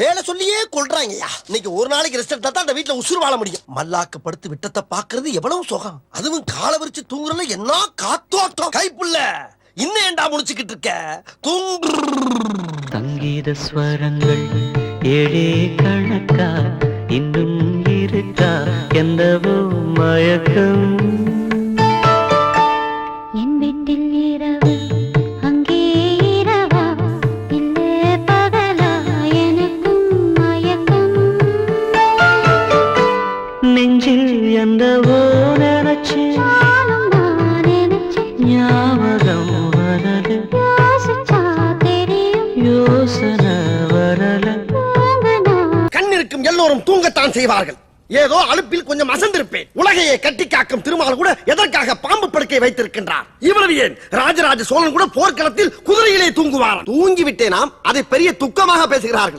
வேலை சொல்லியே கொள்றாங்கய்யா. இன்னைக்கு ஒரு நாளைக்கு ரெஸ்ட் எடுத்தா தான் அந்த வீட்டுல உசுறு வாழ முடியும். மல்லாக்கு படுத்து விட்டத்தை பாக்குறது எவ்வளவு சுகம். அதுவும் காலை விரிச்சு தூங்குறதுல என்ன காத்தோட்டம். கைப்புள்ள இன்னும் ஏண்டா முடிச்சுக்கிட்டு இருக்க? தூங்கு. சங்கீத ஸ்வரங்கள் ஏழே கணக்கா இன்னும் இருக்கா எந்தவோ மயக்கம். என் வீட்டில் இரவு அங்கே இரவா இல்லை பகலா எனக்கும் மயக்கம். நெஞ்சில் எந்தவோ நினைச்சு நானும் நான் நினைச்சேன் ஞாபகம் வரல யோசிச்சா தெரியும் யோசனை வரல. தூங்கனா கண் இருக்கும் எல்லோரும் தூங்கத்தான் செய்வார்கள். ஏதோ அலுப்பில் கொஞ்சம் அசந்திருப்பேன். உலகையே கட்டி காக்கும் திருமால் கூட எதற்காக பாம்பு படுக்கை வைத்திருக்கின்றார்? இவ்வளவு ஏன் ராஜராஜ சோழன் கூட போர்க்களத்தில் குதிரையிலே தூங்குவார். தூங்கிவிட்டேனாம், அதை பெரிய துக்கமாக பேசுகிறார்கள்.